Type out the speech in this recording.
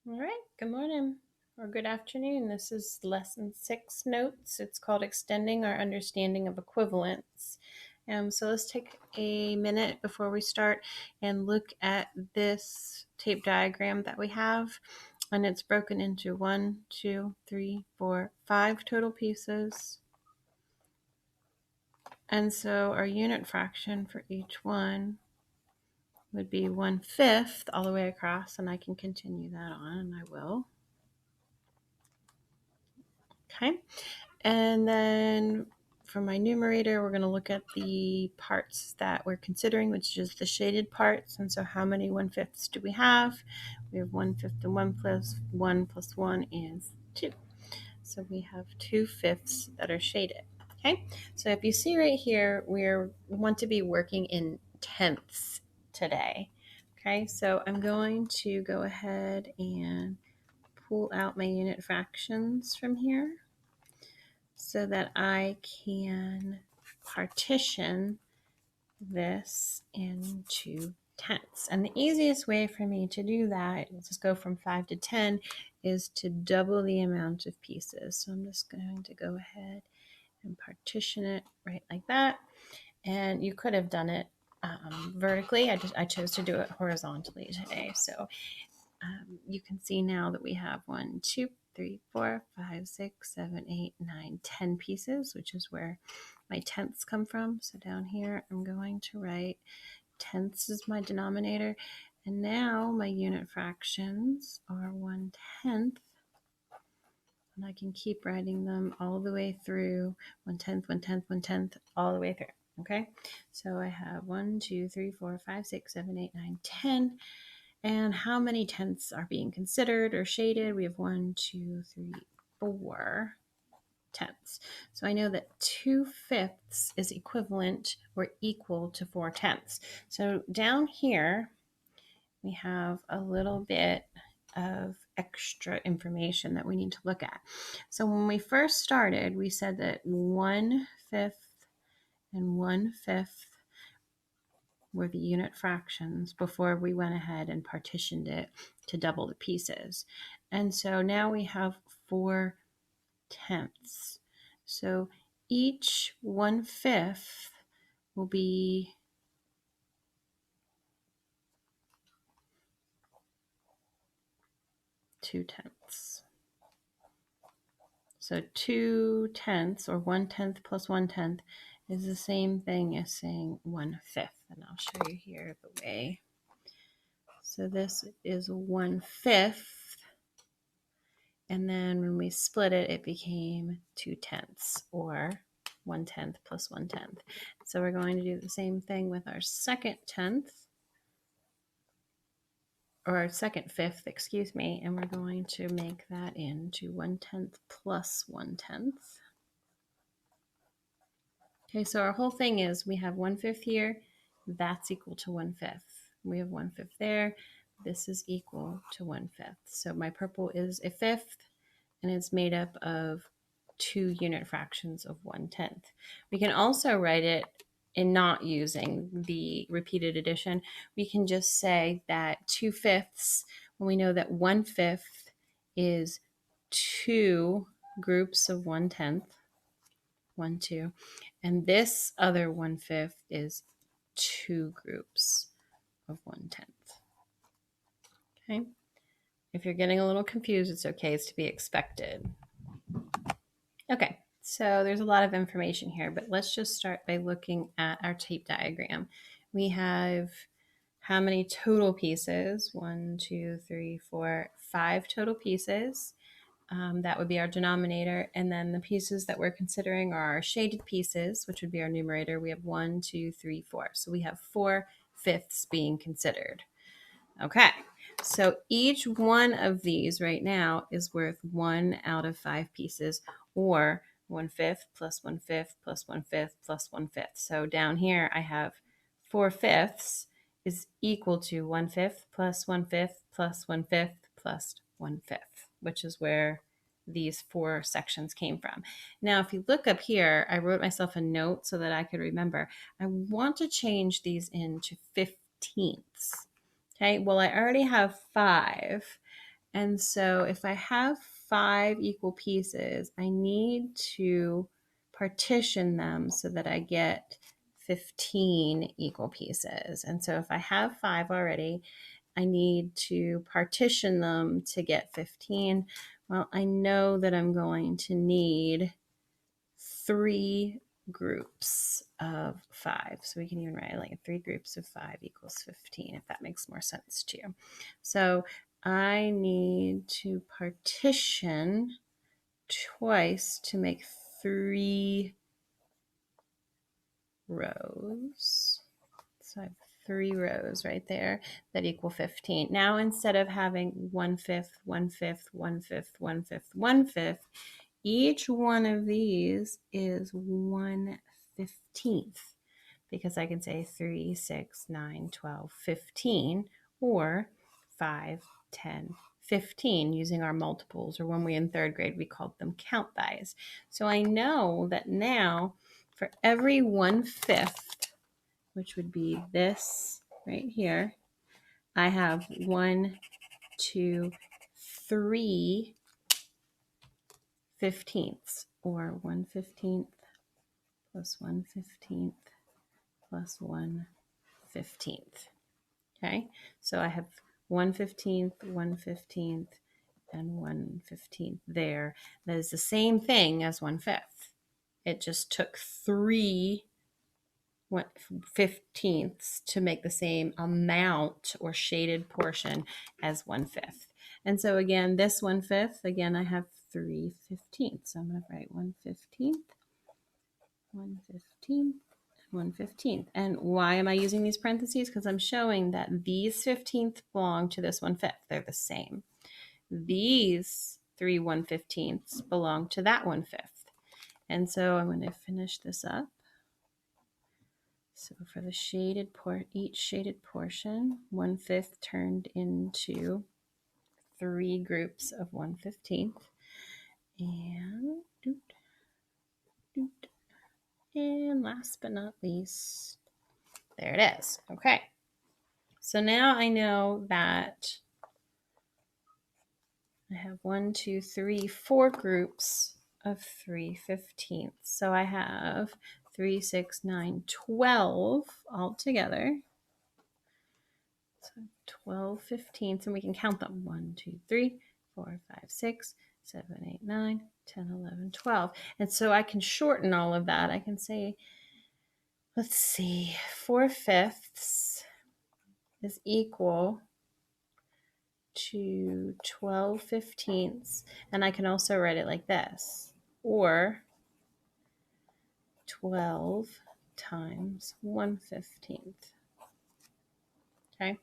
All right, good morning or good afternoon. This is lesson 6 notes. It's called Extending Our Understanding of Equivalence. So let's take a minute before we start and look at this tape diagram that we have. And it's broken into 1, 2, 3, 4, 5 total pieces. And so our unit fraction for each one would be 1/5 all the way across, and I can continue that on, and I will. Okay, and then for my numerator, we're going to look at the parts that we're considering, which is the shaded parts. And so how many 1/5s do we have? We have 1/5 and 1 plus 1 plus 1 is 2. So we have 2/5 that are shaded. Okay, so if you see right here, we want to be working in tenths today. Okay, so I'm going to go ahead and pull out my unit fractions from here so that I can partition this into tenths. And the easiest way for me to do that, just go from 5 to 10, is to double the amount of pieces. So I'm just going to go ahead and partition it right like that. And you could have done it vertically. I chose to do it horizontally today. So you can see now that we have 1, 2, 3, 4, 5, 6, 7, 8, 9, 10 pieces, which is where my tenths come from. So down here, I'm going to write tenths as my denominator. And now my unit fractions are 1/10. And I can keep writing them all the way through 1/10, 1/10, 1/10, all the way through. Okay, so I have 1, 2, 3, 4, 5, 6, 7, 8, 9, 10. And how many tenths are being considered or shaded? We have 1, 2, 3, 4 tenths. So I know that 2/5 is equivalent or equal to 4 tenths. So down here, we have a little bit of extra information that we need to look at. So when we first started, we said that 1/5 and 1/5 were the unit fractions before we went ahead and partitioned it to double the pieces. And so now we have 4 tenths. So each 1/5 will be 2 tenths. So 2 tenths, or 1/10 plus 1/10, is the same thing as saying 1/5. And I'll show you here the way. So this is 1/5. And then when we split it, it became 2 tenths, or 1/10 plus 1/10. So we're going to do the same thing with our second tenth, or our second fifth, excuse me, and we're going to make that into 1/10 plus 1/10. Okay, so our whole thing is we have 1/5 here, that's equal to 1/5. We have 1/5 there, this is equal to 1/5. So my purple is a fifth, and it's made up of 2 unit fractions of 1/10. We can also write it in not using the repeated addition. We can just say that 2/5, when we know that 1/5 is 2 groups of 1/10, 1, 2, and this other 1/5 is 2 groups of 1/10. Okay. If you're getting a little confused, it's okay. It's to be expected. Okay, so there's a lot of information here, but let's just start by looking at our tape diagram. We have how many total pieces? 1, 2, 3, 4, 5 total pieces. That would be our denominator. And then the pieces that we're considering are our shaded pieces, which would be our numerator. We have 1, 2, 3, 4. So we have 4/5 being considered. Okay, so each one of these right now is worth 1 out of 5 pieces, or 1/5 plus 1/5 plus 1/5 plus 1/5. So down here I have 4/5 is equal to 1/5 plus 1/5 plus 1/5 plus 1/5, which is where these 4 sections came from. Now, if you look up here, I wrote myself a note so that I could remember. I want to change these into 15ths. Okay, well, I already have 5, And so if I have 5 equal pieces, I need to partition them so that I get 15 equal pieces. And so if I have 5 already, I need to partition them to get 15. Well, I know that I'm going to need 3 groups of 5. So we can even write like 3 groups of 5 equals 15, if that makes more sense to you. So I need to partition twice to make 3 rows. So I have 3 rows right there that equal 15. Now instead of having 1/5, 1/5, 1/5, 1/5, 1/5, each one of these is 1/15th, because I can say 3, 6, 9, 12, 15, or 5, 10, 15 using our multiples, or when we in 3rd grade we called them count bys. So I know that now for every 1/5, which would be this right here, I have 1, 2, 3 15ths, or 1/15 plus 1/15 plus 1/15. Okay, so I have 1/15, 1/15, and 1/15 there. That is the same thing as 1/5. It just took 3 1/15ths to make the same amount or shaded portion as 1/5. And so again, this 1/5, again, I have 3/15. So I'm going to write 1/15, 1/15, 1/15. And why am I using these parentheses? Because I'm showing that these 15th belong to this 1/5. They're the same. These 3 1/15ths belong to that 1/5. And so I'm going to finish this up. So for the shaded each shaded portion, 1/5 turned into 3 groups of 1/15. And and last but not least, there it is. Okay. So now I know that I have 1, 2, 3, 4 groups of 3/15. So I have 3, 6, 9, 12 all together. So 12 15ths, and we can count them. 1, 2, 3, 4, 5, 6, 7, 8, 9, 10, 11, 12. And so I can shorten all of that. I can say, let's see, 4/5 is equal to 12 15ths. And I can also write it like this, or 12 times 1/15. Okay.